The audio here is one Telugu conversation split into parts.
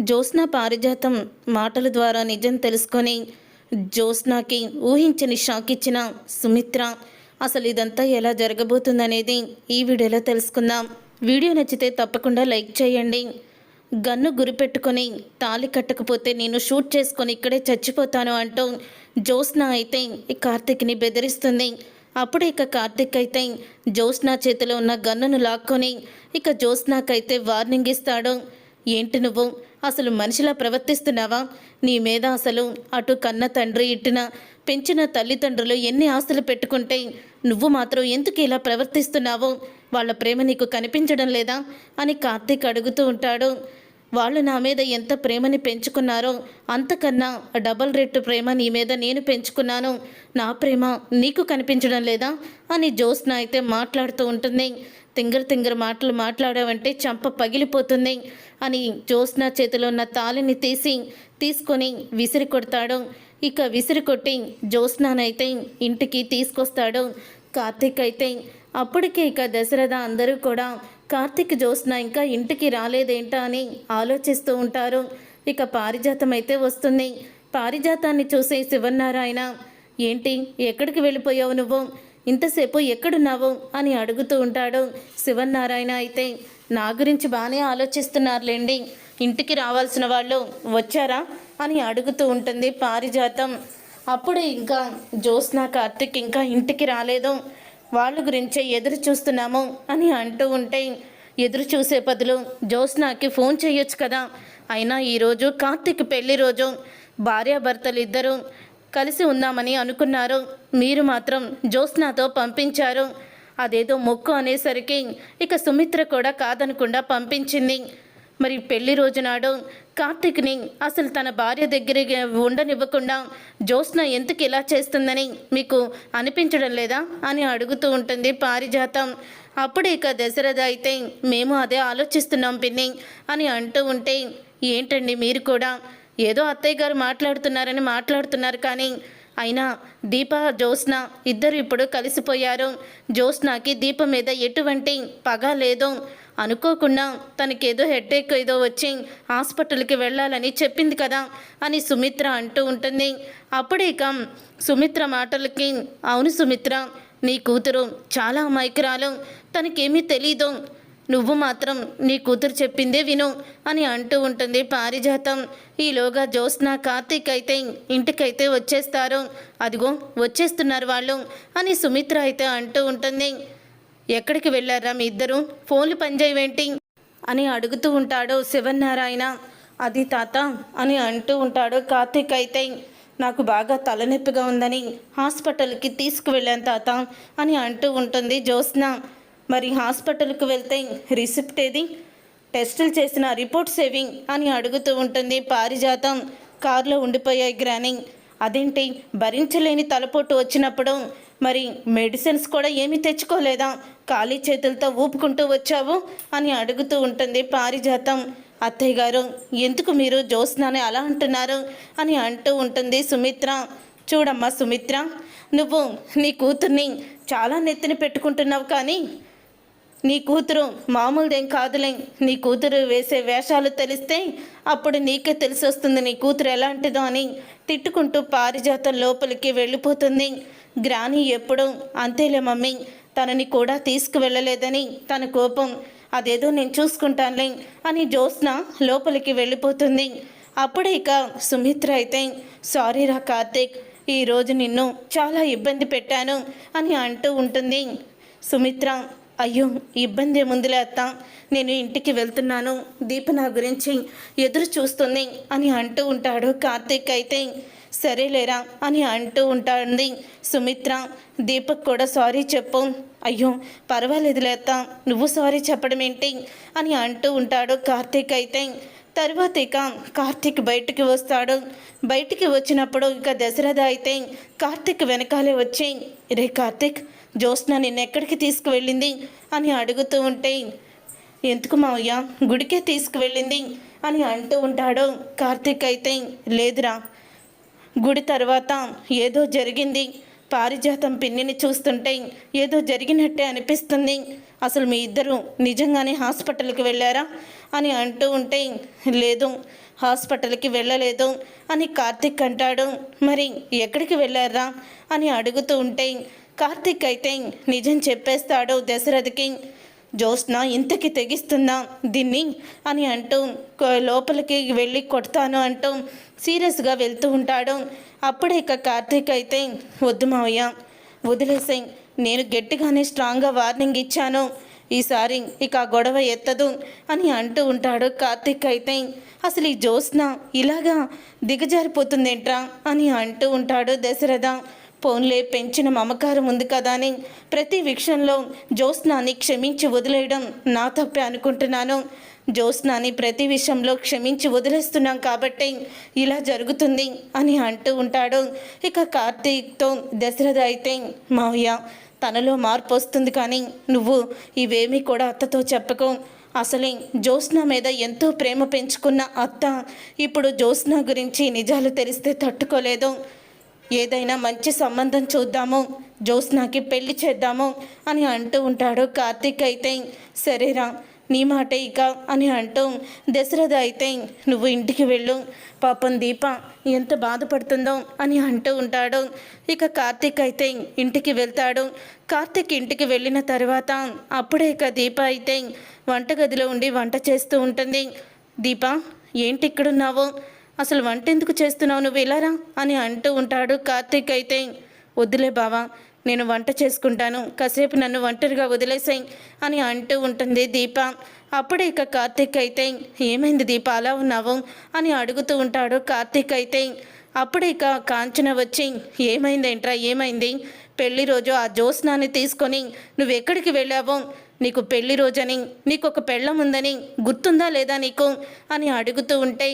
జ్యోత్స్న పారిజాతం మాటల ద్వారా నిజం తెలుసుకొని జ్యోత్స్నాకి ఊహించని షాక్ ఇచ్చిన సుమిత్ర అసలు ఇదంతా ఎలా జరగబోతుందనేది ఈ వీడియోలో తెలుసుకుందాం. వీడియో నచ్చితే తప్పకుండా లైక్ చేయండి. గన్ను గురిపెట్టుకొని తాళి కట్టకపోతే నేను షూట్ చేసుకొని ఇక్కడే చచ్చిపోతాను అంటూ జ్యోత్స్న అయితే కార్తిక్ని బెదిరిస్తుంది. అప్పుడు ఇక కార్తిక్ అయితే జ్యోత్స్న చేతిలో ఉన్న గన్నును లాక్కొని ఇక జ్యోత్స్నాకైతే వార్నింగ్ ఇస్తాడు. ఏంటి నువ్వు అసలు మనిషిలా ప్రవర్తిస్తున్నావా? నీ మీద అసలు అటు కన్న తండ్రి ఇట్టిన పెంచిన తల్లిదండ్రులు ఎన్ని ఆస్తులు పెట్టుకుంటే నువ్వు మాత్రం ఎందుకు ఇలా ప్రవర్తిస్తున్నావు? వాళ్ళ ప్రేమ నీకు కనిపించడం లేదా అని కార్తీక్ అడుగుతూ ఉంటాడు. వాళ్ళు నా మీద ఎంత ప్రేమని పెంచుకున్నారో అంతకన్నా డబల్ రెట్టు ప్రేమ నీ మీద నేను పెంచుకున్నాను. నా ప్రేమ నీకు కనిపించడం లేదా అని జ్యోత్స్న అయితే మాట్లాడుతూ ఉంటుంది. తింగర మాటలు మాట్లాడావంటే చంప పగిలిపోతుంది అని జ్యోత్స్న చేతిలో ఉన్న తాళిని తీసుకొని విసిరి కొడతాడు. ఇక విసిరి కొట్టి జ్యోత్స్ననైతే ఇంటికి తీసుకొస్తాడు కార్తీక్ అయితే. అప్పటికే ఇక దశరథ అందరూ కూడా కార్తీక్ జ్యోత్స్న ఇంకా ఇంటికి రాలేదేంటా అని ఆలోచిస్తూ ఉంటారు. ఇక పారిజాతం అయితే వస్తుంది. పారిజాతాన్ని చూసే శివనారాయణ, ఏంటి ఎక్కడికి వెళ్ళిపోయావు నువ్వు? ఇంతసేపు ఎక్కడున్నావు అని అడుగుతూ ఉంటాడు. శివనారాయణ అయితే నా గురించి బాగానే ఆలోచిస్తున్నారులేండి, ఇంటికి రావాల్సిన వాళ్ళు వచ్చారా అని అడుగుతూ ఉంటుంది పారిజాతం. అప్పుడే ఇంకా జ్యోత్స్న కార్తిక్ ఇంకా ఇంటికి రాలేదు, వాళ్ళ గురించే ఎదురు చూస్తున్నాము అని అంటూ ఉంటే, ఎదురు చూసే బదులు జ్యోత్స్నకి ఫోన్ చేయొచ్చు కదా. అయినా ఈరోజు కార్తిక్ పెళ్లి రోజు, భార్యాభర్తలు ఇద్దరు కలిసి ఉందామని అనుకున్నారు, మీరు మాత్రం జ్యోత్స్నతో పంపించారు. అదేదో మొక్కు అనేసరికి ఇక సుమిత్ర కూడా కాదనకుండా పంపించింది. మరి పెళ్లి రోజు నాడు కార్తిక్ని అసలు తన భార్య దగ్గరికి ఉండనివ్వకుండా జ్యోత్స్న ఎందుకు ఇలా చేస్తుందని మీకు అనిపించడం లేదా అని అడుగుతూ ఉంటుంది పారిజాతం. అప్పుడు ఇక దశరథ అయితే మేము అదే ఆలోచిస్తున్నాం పిన్ని అని అంటూ ఉంటే, ఏంటండి మీరు కూడా ఏదో అత్తయ్య గారు మాట్లాడుతున్నారని మాట్లాడుతున్నారు, కానీ అయినా దీప జ్యోత్స్న ఇద్దరు ఇప్పుడు కలిసిపోయారు. జ్యోత్స్నకి దీప మీద ఎటువంటి పగ లేదు. అనుకోకుండా తనకేదో హెడేక్ ఏదో వచ్చి హాస్పిటల్కి వెళ్ళాలని చెప్పింది కదా అని సుమిత్ర అంటూ ఉంటుంది. అప్పుడే ఇక సుమిత్ర మాటలకి, అవును సుమిత్ర, నీ కూతురు చాలా అమాయకురాలు, తనకేమీ తెలీదు, నువ్వు మాత్రం నీ కూతురు చెప్పిందే విను అని అంటూ ఉంటుంది పారిజాతం. ఈలోగా జ్యోత్స్న కార్తీక్ అయితే ఇంటికైతే వచ్చేస్తారు. అదిగో వచ్చేస్తున్నారు వాళ్ళు అని సుమిత్ర అయితే అంటూ ఉంటుంది. ఎక్కడికి వెళ్ళారా మీ ఇద్దరు? ఫోన్లు పనిచేయవేంటి అని అడుగుతూ ఉంటాడు శివనారాయణ. అది తాత అని అంటూ ఉంటాడు కార్తీక్ అయితే. నాకు బాగా తలనొప్పిగా ఉందని హాస్పిటల్కి తీసుకువెళ్ళాను తాత అని అంటూ ఉంటుంది జ్యోత్స్న. మరి హాస్పిటల్కి వెళ్తే రిసిప్ట్ ఏది? టెస్టులు చేసిన రిపోర్ట్స్ ఏవి అని అడుగుతూ ఉంటుంది పారిజాతం. కారులో ఉండిపోయాయి గ్రాని. అదేంటి భరించలేని తలపోటు వచ్చినప్పుడు మరి మెడిసిన్స్ కూడా ఏమీ తెచ్చుకోలేదా? ఖాళీ చేతులతో ఊపుకుంటూ వచ్చావు అని అడుగుతూ ఉంటుంది పారిజాతం. అత్తయ్య గారు, ఎందుకు మీరు జ్యోత్స్నని అలా అంటున్నారు అని అంటూ ఉంటుంది సుమిత్ర. చూడమ్మా సుమిత్ర, నువ్వు నీ కూతుర్ని చాలా నెత్తిన పెట్టుకుంటున్నావు, కానీ నీ కూతురు మామూలుదేం కాదులే. నీ కూతురు వేసే వేషాలు తెలిస్తే అప్పుడు నీకే తెలిసి వస్తుంది నీ కూతురు ఎలాంటిదో అని తిట్టుకుంటూ పారిజాతం లోపలికి వెళ్ళిపోతుంది. గ్రాని ఎప్పుడు అంతేలే మమ్మీ, తనని కూడా తీసుకువెళ్ళలేదని తన కోపం, అదేదో నేను చూసుకుంటానులే అని జ్యోత్స్న లోపలికి వెళ్ళిపోతుంది. అప్పుడే ఇక సుమిత్ర అయితే, సారీ రా కార్తీక్, ఈరోజు నిన్ను చాలా ఇబ్బంది పెట్టాను అని అంటూ ఉంటుంది. సుమిత్ర, అయ్యో ఇబ్బంది ఏముందిలే అత్త, నేను ఇంటికి వెళ్తున్నాను, దీప నా గురించి ఎదురు చూస్తుంది అని అంటూ ఉంటాడు కార్తీక్ అయితే. సరేలేరా అని అంటూ ఉంటుంది సుమిత్ర. దీపక్ కూడా సారీ చెప్పు. అయ్యో పర్వాలేదులే అత్త, నువ్వు సారీ చెప్పడం ఏంటి అని అంటూ ఉంటాడు కార్తీక్ అయితే. తర్వాత ఇక కార్తీక్ బయటికి వస్తాడు. బయటికి వచ్చినప్పుడు ఇక దశరథ అయితే కార్తీక్ వెనకాలే వచ్చి, రే కార్తీక్, జ్యోత్స్న నిన్నెక్కడికి తీసుకువెళ్ళింది అని అడుగుతూ ఉంటే, ఎందుకు మావయ్య, గుడికే తీసుకువెళ్ళింది అని అంటూ ఉంటాడు కార్తీక్ అయితే. లేదురా, గుడి తర్వాత ఏదో జరిగింది, పారిజాతం పిన్నిని చూస్తుంటే ఏదో జరిగినట్టే అనిపిస్తుంది. అసలు మీ ఇద్దరు నిజంగానే హాస్పిటల్కి వెళ్ళారా అని అంటూ ఉంటే, లేదు హాస్పిటల్కి వెళ్ళలేదు అని కార్తీక్ అంటాడు. మరి ఎక్కడికి వెళ్ళారా అని అడుగుతూ ఉంటే కార్తీక్ అయితే నిజం చెప్పేస్తాడు దశరథకి. జ్యోత్స్న ఇంతకి తెగిస్తుందా దీన్ని అని అంటూ లోపలికి వెళ్ళి కొడతాను అంటూ సీరియస్గా వెళ్తూ ఉంటాడు. అప్పుడే ఇక కార్తీక్ అయితే, వద్దు మావయ్య వదిలేసాయి, నేను గట్టిగానే స్ట్రాంగ్గా వార్నింగ్ ఇచ్చాను, ఈసారి ఇక ఆ గొడవ ఎత్తదు అని అంటూ ఉంటాడు. కార్తీక్ అయితే అసలు ఈ జ్యోత్స్న ఇలాగా దిగజారిపోతుందేంట్రా అని అంటూ ఉంటాడు దశరథ. పోన్లే పెంచిన మమకారం ఉంది కదా అని ప్రతి విషయంలో జ్యోత్స్నాని క్షమించి వదిలేయడం నా తప్పే అనుకుంటున్నాను. జ్యోత్స్నాని ప్రతి విషయంలో క్షమించి వదిలేస్తున్నాం కాబట్టి ఇలా జరుగుతుంది అని అంటూ ఉంటాడు. ఇక కార్తీక్తో దశరథ అయితే, మావయ్య తనలో మార్పు వస్తుంది కానీ నువ్వు ఇవేమీ కూడా అత్తతో చెప్పకు. అసలే జ్యోత్స్న మీద ఎంతో ప్రేమ పెంచుకున్న అత్త ఇప్పుడు జ్యోత్స్న గురించి నిజాలు తెలిస్తే తట్టుకోలేదు. ఏదైనా మంచి సంబంధం చూద్దాము, జ్యోత్స్నకి పెళ్లి చేద్దాము అని అంటూ ఉంటాడు. కార్తీక్ అయితే, సరేరా నీ మాటే ఇక అని అంటూ దశరథ అయితే, నువ్వు ఇంటికి వెళ్ళు, పాపం దీప ఎంత బాధపడుతుందో అని అంటూ ఉంటాడు. ఇక కార్తీక్ అయితే ఇంటికి వెళ్తాడు. కార్తీక్ ఇంటికి వెళ్ళిన తర్వాత అప్పుడే ఇక దీప అయితే వంటగదిలో ఉండి వంట చేస్తూ ఉంటుంది. దీప ఏంటి ఇక్కడున్నావు, అసలు వంట ఎందుకు చేస్తున్నావు, నువ్వు వెళ్ళారా అని అంటూ ఉంటాడు. కార్తీక్ అయితే, వద్దులే బావా నేను వంట చేసుకుంటాను, కాసేపు నన్ను ఒంటరిగా వదిలేసాయి అని అంటూ ఉంటుంది దీప. అప్పుడే ఇక కార్తీక్ అయితే, ఏమైంది దీప అలా ఉన్నావు అని అడుగుతూ ఉంటాడు. కార్తీక్ అయితే అప్పుడే ఇక కాంచన వచ్చి, ఏమైందేంట్రా ఏమైంది, పెళ్లి రోజు ఆ జ్యోత్స్నాన్ని తీసుకొని నువ్వెక్కడికి వెళ్ళావో, నీకు పెళ్లి రోజని నీకు ఒక పెళ్ళం ఉందని గుర్తుందా లేదా నీకు అని అడుగుతూ ఉంటే,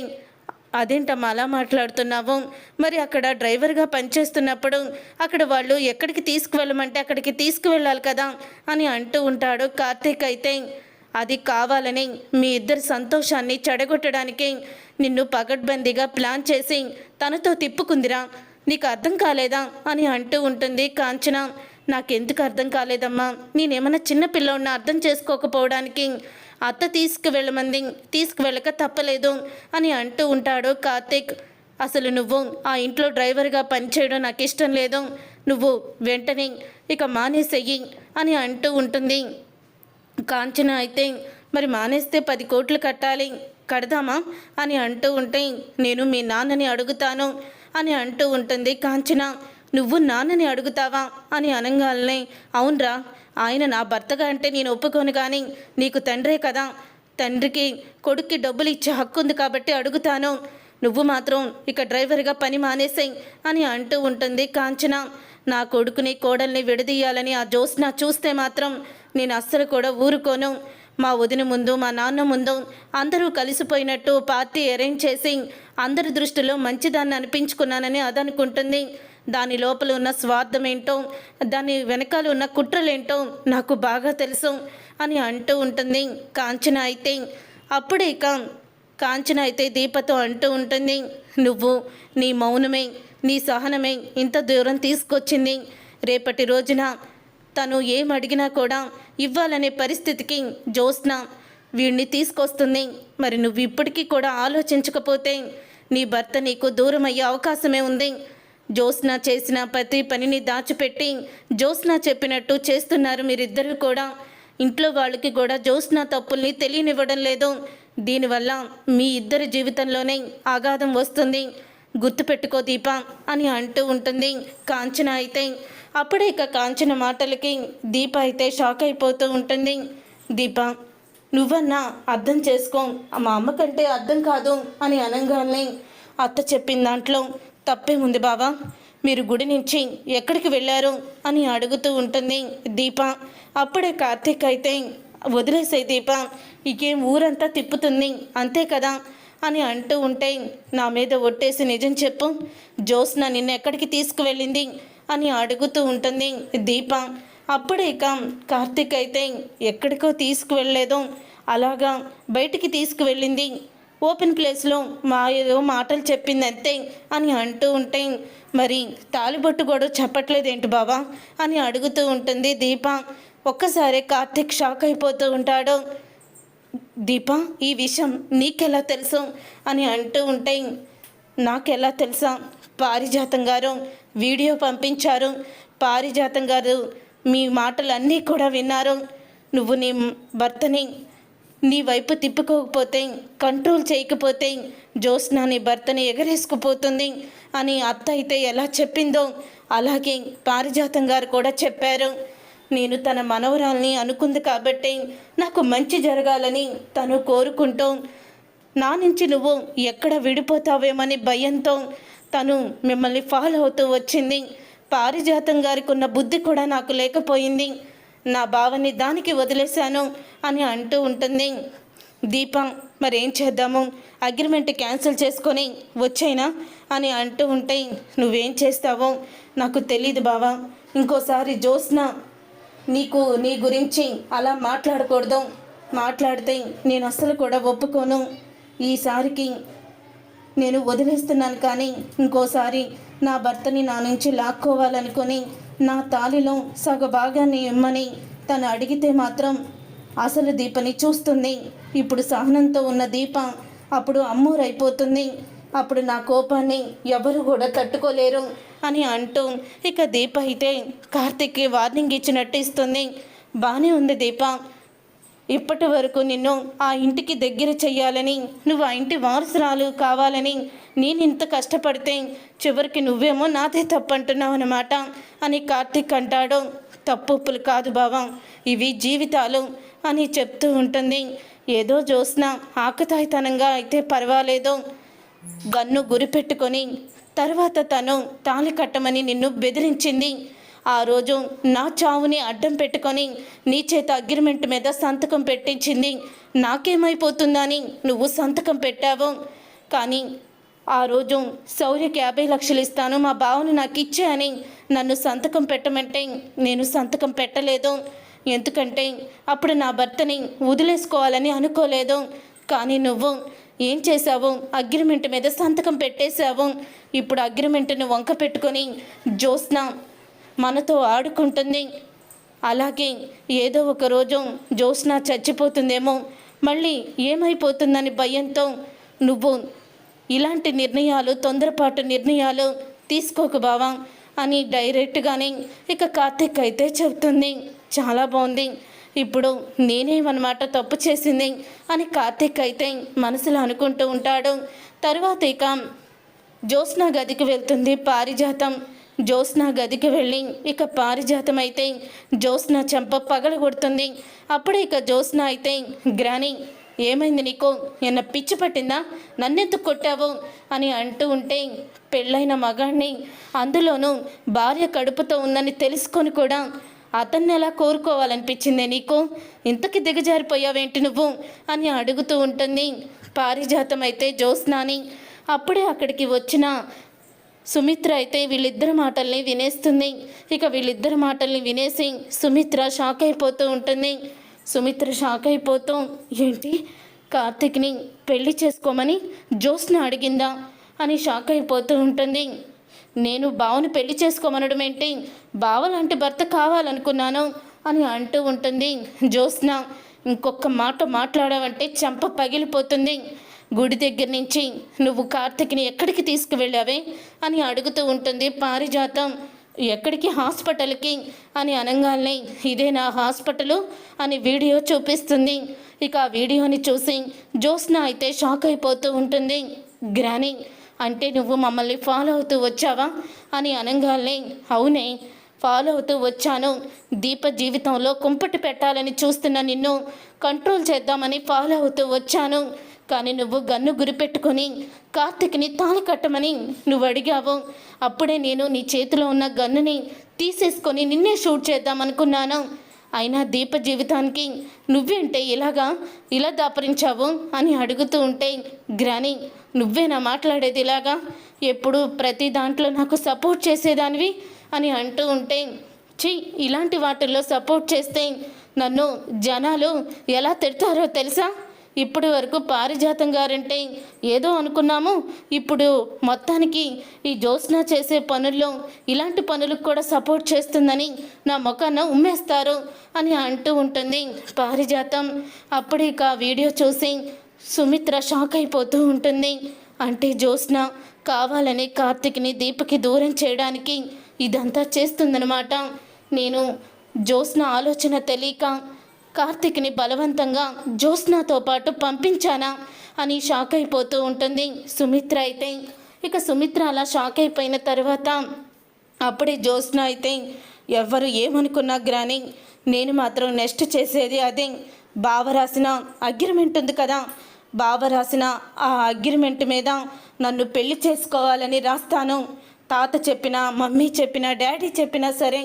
అదేంటమ్మా అలా మాట్లాడుతున్నావు, మరి అక్కడ డ్రైవర్గా పనిచేస్తున్నప్పుడు అక్కడ వాళ్ళు ఎక్కడికి తీసుకువెళ్ళమంటే అక్కడికి తీసుకువెళ్ళాలి కదా అని అంటూ ఉంటాడు. కార్తీక్ అయితే, అది కావాలని మీ ఇద్దరి సంతోషాన్ని చెడగొట్టడానికి నిన్ను పగడ్బందీగా ప్లాన్ చేసి తనతో తిప్పుకుందిరా, నీకు అర్థం కాలేదా అని అంటూ ఉంటుంది కాంచన. నాకెందుకు అర్థం కాలేదమ్మా, నేనేమన్నా చిన్నపిల్ల ఉన్న అర్థం చేసుకోకపోవడానికి అత్త తీసుకువెళ్ళక తప్పలేదు అని అంటూ ఉంటాడు కార్తీక్. అసలు నువ్వు ఆ ఇంట్లో డ్రైవర్గా పనిచేయడం నాకు ఇష్టం లేదు, నువ్వు వెంటనే ఇక మానేసేయి అని అంటూ ఉంటుంది కాంచన. అయితే మరి మానేస్తే 10 కోట్లు కట్టాలి, కడదామా అని అంటూ ఉంటే, నేను మీ నాన్నని అడుగుతాను అని అంటూ ఉంటుంది కాంచన. నువ్వు నాన్నని అడుగుతావా అని అనగానే, అవునరా ఆయన నా భర్తగా అంటే నేను ఒప్పుకోను, కానీ నీకు తండ్రే కదా, తండ్రికి కొడుక్కి డబ్బులు ఇచ్చే హక్కు ఉంది కాబట్టి అడుగుతాను, నువ్వు మాత్రం ఇక డ్రైవర్గా పని మానేసేయి అని అంటూ ఉంటుంది కాంచన. నా కొడుకుని కోడల్ని విడదీయాలని ఆ జ్యోత్స్న చూస్తే మాత్రం నేను అస్సలు కూడా ఊరుకోను. మా వదిన ముందు మా నాన్న ముందు అందరూ కలిసిపోయినట్టు పార్టీ అరేంజ్ చేసి అందరి దృష్టిలో మంచిదాన్ని అనిపించుకున్నానని అదనుకుంటుంది. దాని లోపల ఉన్న స్వార్థం ఏంటో, దాని వెనకాల ఉన్న కుట్రలేంటో నాకు బాగా తెలుసు అని అంటూ ఉంటుంది కాంచన. అయితే అప్పుడే ఇక కాంచన అయితే దీపతో అంటూ ఉంటుంది, నువ్వు నీ మౌనమే నీ సహనమే ఇంత దూరం తీసుకొచ్చింది. రేపటి రోజున తను ఏం అడిగినా కూడా ఇవ్వాలనే పరిస్థితికి జ్యోత్స్న వీడిని తీసుకొస్తుంది. మరి నువ్వు ఇప్పటికీ కూడా ఆలోచించకపోతే నీ భర్త నీకు దూరం అయ్యే అవకాశమే ఉంది. జ్యోత్స్న చేసిన ప్రతి పనిని దాచిపెట్టి జ్యోత్స్న చెప్పినట్టు చేస్తున్నారు మీరిద్దరూ కూడా. ఇంట్లో వాళ్ళకి కూడా జ్యోత్స్న తప్పుల్ని తెలియనివ్వడం లేదు. దీనివల్ల మీ ఇద్దరి జీవితంలోనే ఆఘాతం వస్తుంది, గుర్తుపెట్టుకో దీప అని అంటూ ఉంటుంది కాంచన. అయితే అప్పుడే ఇక కాంచన మాటలకి దీప అయితే షాక్ అయిపోతూ ఉంటుంది. దీప నువ్వన్నా అర్థం చేసుకో, మా అమ్మ కంటే అర్థం కాదు అని అనగానే, అత్త చెప్పిన దాంట్లో తప్పే ఉంది బావా, మీరు గుడి నుంచి ఎక్కడికి వెళ్ళారు అని అడుగుతూ ఉంటుంది దీప. అప్పుడే కార్తీక్ అయితే, వదిలేసే దీప, ఇకేం ఊరంతా తిప్పుతుంది అంతే కదా అని అంటూ ఉంటే, నా మీద ఒట్టేసి నిజం చెప్పు, జ్యోత్స్న నిన్ను ఎక్కడికి తీసుకువెళ్ళింది అని అడుగుతూ ఉంటుంది దీప. అప్పుడే ఇక కార్తీక్ అయితే, ఎక్కడికో తీసుకువెళ్ళలేదో, అలాగా బయటికి తీసుకువెళ్ళింది, ఓపెన్ ప్లేస్లో ఏదో మాటలు చెప్పింది అంతే అని అంటూ ఉంటే, మరి తాలిబొట్టు కూడా చెప్పట్లేదేంటి బావా అని అడుగుతూ ఉంటుంది దీప. ఒక్కసారి కార్తీక్ షాక్ అయిపోతూ ఉంటాడు. దీప, ఈ విషయం నీకెలా తెలుసు అని అంటూ ఉంటే, నాకెలా తెలుసా, పారిజాతం గారు వీడియో పంపించారు, పారిజాతం గారు మీ మాటలన్నీ కూడా విన్నారు. నువ్వు నీ భర్తని నీ వైపు తిప్పుకోకపోతే, కంట్రోల్ చేయకపోతే జ్యోత్స్న నీ భర్తని ఎగరేసుకుపోతుంది అని అత్త అయితే ఎలా చెప్పిందో అలాగే పారిజాతం గారు కూడా చెప్పారు. నేను తన మనవరాల్ని అనుకుంది కాబట్టి నాకు మంచి జరగాలని తను కోరుకుంటూ, నా నుంచి నువ్వు ఎక్కడ విడిపోతావేమని భయంతో తను మిమ్మల్ని ఫాలో అవుతూ వచ్చింది. పారిజాతం గారికి ఉన్న బుద్ధి కూడా నాకు లేకపోయింది. నా భావాన్ని దానికి వదిలేశాను అని అంటూ ఉంటుంది. దీప, మరేం చేద్దాము, అగ్రిమెంట్ క్యాన్సిల్ చేసుకొని వచ్చైనా అని అంటూ ఉంటే, నువ్వేం చేస్తావో నాకు తెలీదు బావా. ఇంకోసారి జ్యోత్స్న నీ గురించి అలా మాట్లాడకూడదు. మాట్లాడితే నేను అస్సలు కూడా ఒప్పుకోను. ఈసారికి నేను వదిలేస్తున్నాను, కానీ ఇంకోసారి నా భర్తని నా నుంచి లాక్కోవాలనుకొని నా తాలిలో సగభాగాన్ని ఇమ్మని తను అడిగితే మాత్రం అసలు దీపని చూస్తుంది. ఇప్పుడు సహనంతో ఉన్న దీప అప్పుడు అమ్మూరైపోతుంది. అప్పుడు నా కోపాన్ని ఎవరు కూడా తట్టుకోలేరు అని అంటూ ఇక దీప అయితే కార్తీక్కి వార్నింగ్ ఇచ్చినట్టు ఇస్తుంది. బాగానే ఉంది దీప, ఇప్పటి వరకు నిన్ను ఆ ఇంటికి దగ్గర చెయ్యాలని, నువ్వు ఆ ఇంటి వారసురాలు కావాలని నేను ఇంత కష్టపడితే చివరికి నువ్వేమో నాదే తప్పు అంటున్నావు అన్నమాట అని కార్తీక్ అంటాడు. తప్పులు కాదు బావా, ఇవి జీవితాలు అని చెప్తూ ఉంటుంది. ఏదో జ్యోత్స్న ఆకతాయితనంగా అయితే పర్వాలేదు, గన్ను గురిపెట్టుకొని తర్వాత తను తాళి కట్టమని నిన్ను బెదిరించింది. ఆ రోజు నా చావుని అడ్డం పెట్టుకొని నీ చేత అగ్రిమెంట్ మీద సంతకం పెట్టించింది. నాకేమైపోతుందని నువ్వు సంతకం పెట్టావు. కానీ ఆ రోజు శౌర్యకి 50 లక్షలు ఇస్తాను, మా బావను నాకు ఇచ్చే అని నన్ను సంతకం పెట్టమంటే నేను సంతకం పెట్టలేదు. ఎందుకంటే అప్పుడు నా భర్తని వదిలేసుకోవాలని అనుకోలేదు. కానీ నువ్వు ఏం చేశావు, అగ్రిమెంట్ మీద సంతకం పెట్టేశావు. ఇప్పుడు అగ్రిమెంట్ని వంక పెట్టుకొని జ్యోత్స్న మనతో ఆడుకుంటుంది. అలాగే ఏదో ఒక రోజు జ్యోత్స్న చచ్చిపోతుందేమో, మళ్ళీ ఏమైపోతుందని భయంతో నువ్వు ఇలాంటి నిర్ణయాలు, తొందరపాటు నిర్ణయాలు తీసుకోకు బావా అని డైరెక్ట్గానే ఇక కార్తీక్ అయితే చెప్తుంది. చాలా బాగుంది, ఇప్పుడు నేనేమన్నమాట తప్పు చేసింది అని కార్తీక్ అయితే మనసులో అనుకుంటూ ఉంటాడు. తర్వాత ఇక జ్యోత్స్న గదికి వెళ్తుంది పారిజాతం. జ్యోత్స్న గదికి వెళ్ళి ఇక పారిజాతం అయితే జ్యోత్స్న చెంప పగలగొడుతుంది. అప్పుడే ఇక జ్యోత్స్న అయితే, గ్రాని ఏమైంది నీకు, నిన్న పిచ్చి పట్టిందా, నన్నెందుకు కొట్టావు అని అంటూ ఉంటే, పెళ్ళైన మగాడిని, అందులోనూ భార్య కడుపుతో ఉందని తెలుసుకొని కూడా అతన్ని ఎలా కోరుకోవాలనిపించిందే నీకు, ఇంతకి దిగజారిపోయావేంటి నువ్వు అని అడుగుతూ ఉంటుంది పారిజాతం అయితే జ్యోత్స్నాని. అప్పుడే అక్కడికి వచ్చిన సుమిత్ర అయితే వీళ్ళిద్దరి మాటల్ని వినేస్తుంది. ఇక వీళ్ళిద్దరి మాటల్ని వినేసి సుమిత్ర షాక్ అయిపోతూ ఉంటుంది. సుమిత్ర షాక్ అయిపోతూ, ఏంటి కార్తీక్ని పెళ్లి చేసుకోమని జ్యోత్స్న అడిగిందా అని షాక్ అయిపోతూ ఉంటుంది. నేను బావని పెళ్లి చేసుకోమనడం ఏంటి, బావ లాంటి భర్త కావాలనుకున్నాను అని అంటూ ఉంటుంది జ్యోత్స్న. ఇంకొక మాట మాట్లాడావంటే చెంప పగిలిపోతుంది. గుడి దగ్గర నుంచి నువ్వు కార్తీక్ని ఎక్కడికి తీసుకువెళ్ళావే అని అడుగుతూ ఉంటుంది పారిజాతం. ఎక్కడికి, హాస్పిటల్కి అని అనగానే, ఇదే నా హాస్పిటలు అని వీడియో చూపిస్తుంది. ఇక ఆ వీడియోని చూసి జ్యోత్స్న అయితే షాక్ అయిపోతూ ఉంటుంది. గ్రాని, అంటే నువ్వు మమ్మల్ని ఫాలో అవుతూ వచ్చావా అని అనగానే, అవునే ఫాలో అవుతూ వచ్చాను, దీప జీవితంలో కుంపటి పెట్టాలని చూస్తున్న నిన్ను కంట్రోల్ చేద్దామని ఫాలో అవుతూ వచ్చాను. కానీ నువ్వు గన్ను గురిపెట్టుకొని కార్తీక్ని తాళి కట్టమని నువ్వు అడిగావు. అప్పుడే నేను నీ చేతిలో ఉన్న గన్నుని తీసేసుకొని నిన్నే షూట్ చేద్దామనుకున్నాను. అయినా దీప జీవితానికి నువ్వేంటే ఇలా దాపరించావు అని అడుగుతూ ఉంటే, గ్రాని నువ్వేనా మాట్లాడేది ఇలాగా, ఎప్పుడు ప్రతి దాంట్లో నాకు సపోర్ట్ చేసేదానివి అని అంటూ ఉంటే, ఇలాంటి వాటిల్లో సపోర్ట్ చేస్తే నన్ను జనాలు ఎలా తిడతారో తెలుసా, ఇప్పటి వరకు పారిజాతం గారంటే ఏదో అనుకున్నాము, ఇప్పుడు మొత్తానికి ఈ జ్యోత్స్న చేసే పనుల్లో ఇలాంటి పనులకు కూడా సపోర్ట్ చేస్తుందని నా ముఖాన ఉమ్మేస్తారు అని అంటూ ఉంటుంది పారిజాతం. అప్పుడు ఇక వీడియో చూసి సుమిత్ర షాక్ అయిపోతూ ఉంటుంది. అంటే జ్యోత్స్న కావాలని కార్తిక్ని దీపకి దూరం చేయడానికి ఇదంతా చేస్తుందనమాట. నేను జ్యోత్స్న ఆలోచన తెలియక కార్తిక్ని బలవంతంగా జ్యోత్స్నతో పాటు పంపించానా అని షాక్ అయిపోతూ ఉంటుంది సుమిత్ర అయితే. ఇక సుమిత్ర అలా షాక్ అయిపోయిన తర్వాత అప్పుడే జ్యోత్స్న అయితే ఎవరు ఏమనుకున్నా గ్రాని నేను మాత్రం నెక్స్ట్ చేసేది అదే. బావ రాసిన అగ్రిమెంట్ ఉంది కదా, బావ రాసిన ఆ అగ్రిమెంట్ మీద నన్ను పెళ్లి చేసుకోవాలని రాస్తాను. తాత చెప్పినా మమ్మీ చెప్పినా డాడీ చెప్పినా సరే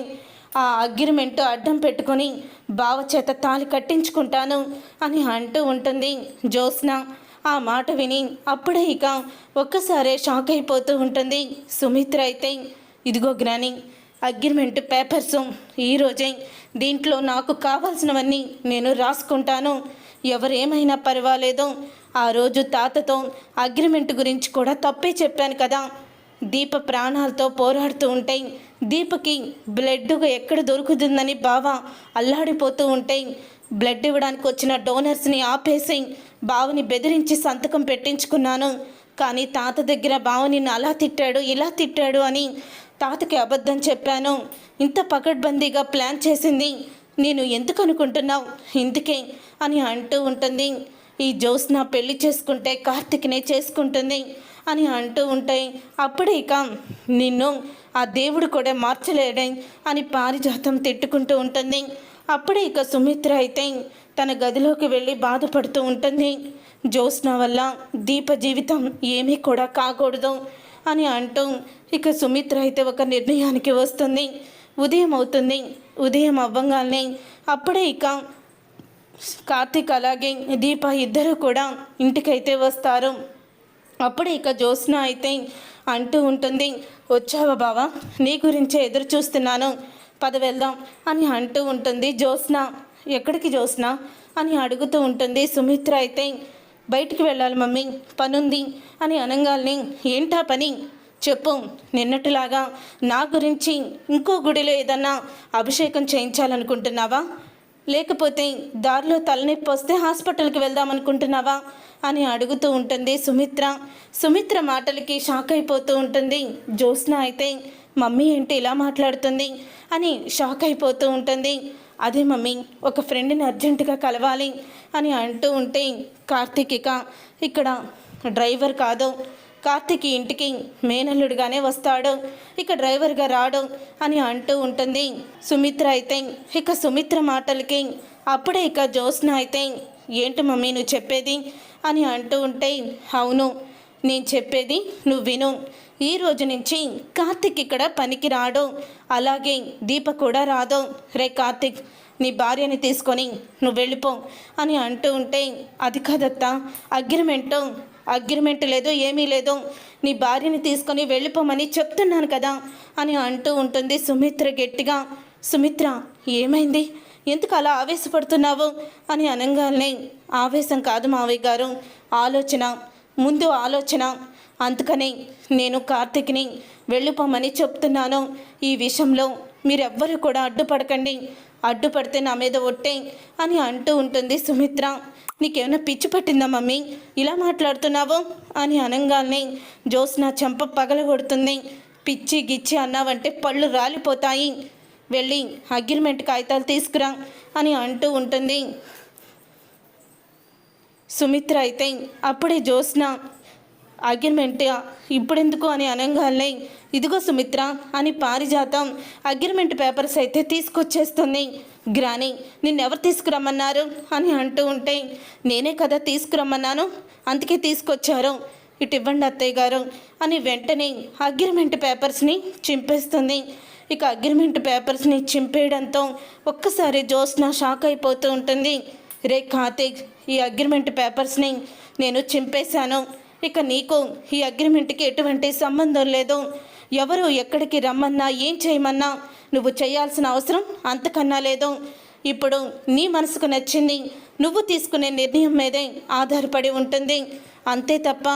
ఆ అగ్రిమెంట్ అడ్డం పెట్టుకొని బావ చేత తాళి కట్టించుకుంటాను అని అంటూ ఉంటుంది జ్యోత్స్న. ఆ మాట విని అప్పుడే ఇక ఒక్కసారే షాక్ అయిపోతూ ఉంటుంది సుమిత్ర అయితే. ఇదిగో గ్రాని అగ్రిమెంట్ పేపర్సు ఈరోజే, దీంట్లో నాకు కావాల్సినవన్నీ నేను రాసుకుంటాను. ఎవరేమైనా పర్వాలేదు. ఆ రోజు తాతతో అగ్రిమెంట్ గురించి కూడా తప్పే చెప్పాను కదా. దీప ప్రాణాలతో పోరాడుతూ ఉంటాయి, దీపకి బ్లడ్ ఎక్కడ దొరుకుతుందని బావ అల్లాడిపోతూ ఉంటాయి. బ్లడ్ ఇవ్వడానికి వచ్చిన డోనర్స్ని ఆపేసి బావని బెదిరించి సంతకం పెట్టించుకున్నాను. కానీ తాత దగ్గర బావని అలా తిట్టాడు ఇలా తిట్టాడు అని తాతకి అబద్ధం చెప్పాను. ఇంత పకడ్బందీగా ప్లాన్ చేసింది నేను ఎందుకు అనుకుంటున్నావు ఇందుకే అని అంటూ ఉంటుంది. ఈ జ్యోత్స్న పెళ్లి చేసుకుంటే కార్తిక్నే చేసుకుంటుంది అని అంటూ ఉంటాయి. అప్పుడే ఇక నిన్ను ఆ దేవుడు కూడా మార్చలేడే అని పారిజాతం తిట్టుకుంటూ ఉంటుంది. అప్పుడే ఇక సుమిత్ర అయితే తన గదిలోకి వెళ్ళి బాధపడుతూ ఉంటుంది. జ్యోత్స్న వల్ల దీప జీవితం ఏమీ కూడా కాకూడదు అని అంటూ ఇక సుమిత్ర అయితే ఒక నిర్ణయానికి వస్తుంది. ఉదయం అవుతుంది. ఉదయం అవ్వంగానే అప్పుడే ఇక కార్తీక్ అలాగే దీప ఇద్దరు కూడా ఇంటికైతే వస్తారు. అప్పుడే ఇక జ్యోత్స్న అయితే అంటూ ఉంటుంది, వచ్చావా బావా, నీ గురించే ఎదురు చూస్తున్నాను, పద వెళ్దాం అని అంటూ ఉంటుంది జ్యోత్స్న. ఎక్కడికి జ్యోత్స్న అని అడుగుతూ ఉంటుంది సుమిత్ర అయితే. బయటికి వెళ్ళాలి మమ్మీ, పనుంది అని అనగానే ఏంటా పని చెప్పు. నిన్నటిలాగా నా గురించి ఇంకో గుడిలో ఏదన్నా అభిషేకం చేయించాలనుకుంటున్నావా, లేకపోతే దారిలో తలనొప్పి వస్తే హాస్పిటల్కి వెళ్దామనుకుంటున్నావా అని అడుగుతూ ఉంటుంది సుమిత్ర. సుమిత్ర మాటలకి షాక్ అయిపోతూ ఉంటుంది జ్యోత్స్న అయితే. మమ్మీ ఏంటి ఇలా మాట్లాడుతుంది అని షాక్ అయిపోతూ ఉంటుంది. అదే మమ్మీ, ఒక ఫ్రెండ్ని అర్జెంటుగా కలవాలి అని అంటూ ఉంటే కార్తీక్ ఇక్కడ డ్రైవర్ కాదు, కార్తీక్ ఇంటికి మేనల్లుడిగానే వస్తాడు, ఇక డ్రైవర్గా రాడు అని అంటూ ఉంటుంది సుమిత్ర అయితే. ఇక సుమిత్ర మాటలకి అప్పుడే ఇక జ్యోత్స్న అయితే ఏంటి మమ్మీ నువ్వు చెప్పేది అని అంటూ ఉంటే, అవును నేను చెప్పేది నువ్వు విను. ఈ రోజు నుంచి కార్తీక్ ఇక్కడ పనికి రాడు, అలాగే దీప కూడా రాదు. రే కార్తీక్, నీ భార్యని తీసుకొని నువ్వు వెళ్ళిపో అని అంటూ ఉంటే, అది కాదత్తా, అగ్రిమెంట్ లేదు ఏమీ లేదు, నీ భార్యని తీసుకొని వెళ్ళిపోమని చెప్తున్నాను కదా అని అంటూ ఉంటుంది సుమిత్ర గట్టిగా. సుమిత్ర ఏమైంది, ఎందుకు అలా ఆవేశపడుతున్నావు అని అనగానే, ఆవేశం కాదు మావయ్య గారు, ముందు ఆలోచన, అందుకనే నేను కార్తీక్ని వెళ్ళిపోమని చెప్తున్నాను. ఈ విషయంలో మీరెవ్వరూ కూడా అడ్డుపడకండి, అడ్డుపడితే నా మీద ఒట్టే అని అంటూ ఉంటుంది సుమిత్ర. నీకేమైనా పిచ్చి పట్టిందా మమ్మీ, ఇలా మాట్లాడుతున్నావు అని అనగానే జ్యోత్స్న చెంప పగలగొడుతుంది. పిచ్చి గిచ్చి అన్నావంటే పళ్ళు రాలిపోతాయి, వెళ్ళి అగ్రిమెంట్ కాగితాలు తీసుకురా అని అంటూ ఉంటుంది సుమిత్ర అయితే. అప్పుడే జ్యోత్స్న అగ్రిమెంట్ ఇప్పుడెందుకు అని అనగానే, ఇదిగో సుమిత్ర అని పారిజాతం అగ్రిమెంట్ పేపర్స్ అయితే తీసుకొచ్చేస్తుంది. గ్రాని నిన్నెవరు తీసుకురమ్మన్నారు అని అంటూ ఉంటే, నేనే కదా తీసుకురమ్మన్నాను, అందుకే తీసుకొచ్చారు, ఇటు ఇవ్వండి అత్తయ్య గారు అని వెంటనే అగ్రిమెంట్ పేపర్స్ని చింపేస్తుంది. ఇక అగ్రిమెంట్ పేపర్స్ని చింపేయడంతో ఒక్కసారి జ్యోత్స్న షాక్ అయిపోతూ ఉంటుంది. రే కార్తీక్, ఈ అగ్రిమెంట్ పేపర్స్ని నేను చింపేశాను, ఇక నీకు ఈ అగ్రిమెంట్కి ఎటువంటి సంబంధం లేదు, ఎవరు ఎక్కడికి రమ్మన్నా ఏం చేయమన్నా నువ్వు చేయాల్సిన అవసరం అంతకన్నా లేదు. ఇప్పుడు నీ మనసుకు నచ్చింది నువ్వు తీసుకునే నిర్ణయం మీదే ఆధారపడి ఉంటుంది. అంతే తప్ప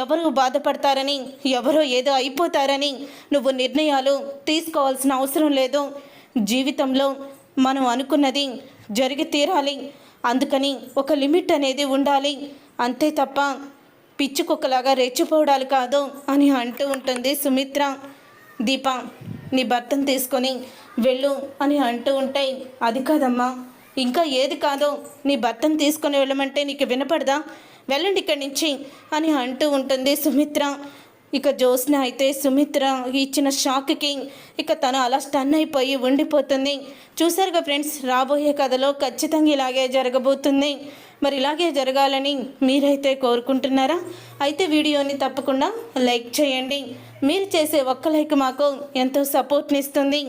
ఎవరు బాధపడతారని, ఎవరో ఏదో అయిపోతారని నువ్వు నిర్ణయాలు తీసుకోవాల్సిన అవసరం లేదు. జీవితంలో మనం అనుకున్నది జరిగి తీరాలి. అందుకని ఒక లిమిట్ అనేది ఉండాలి. అంతే తప్ప పిచ్చి కుక్కలాగా రెచ్చిపోవడాలు కాదు అని అంటూ ఉంటుంది సుమిత్ర. దీప, నీ భర్తను తీసుకొని వెళ్ళు అని అంటూ ఉంటే, అది కాదమ్మా, ఇంకా ఏది కాదో నీ భర్తను తీసుకొని వెళ్ళమంటే నీకు వినపడదా, వెళ్ళండి ఇక్కడి నుంచి అని అంటూ ఉంటుంది సుమిత్ర. ఇక జ్యోత్స్న అయితే సుమిత్ర ఇచ్చిన షాక్కి ఇక తను అలా స్టన్ అయిపోయి ఉండిపోతుంది. చూసారుగా ఫ్రెండ్స్, రాబోయే కథలో ఖచ్చితంగా ఇలాగే జరగబోతుంది. మరి ఇలాగే జరగాలని మీరైతే కోరుకుంటున్నారా? అయితే వీడియోని తప్పకుండా లైక్ చేయండి. మీరు చేసే ఒక్క లైక్ మాకు ఎంతో సపోర్ట్ని ఇస్తుంది.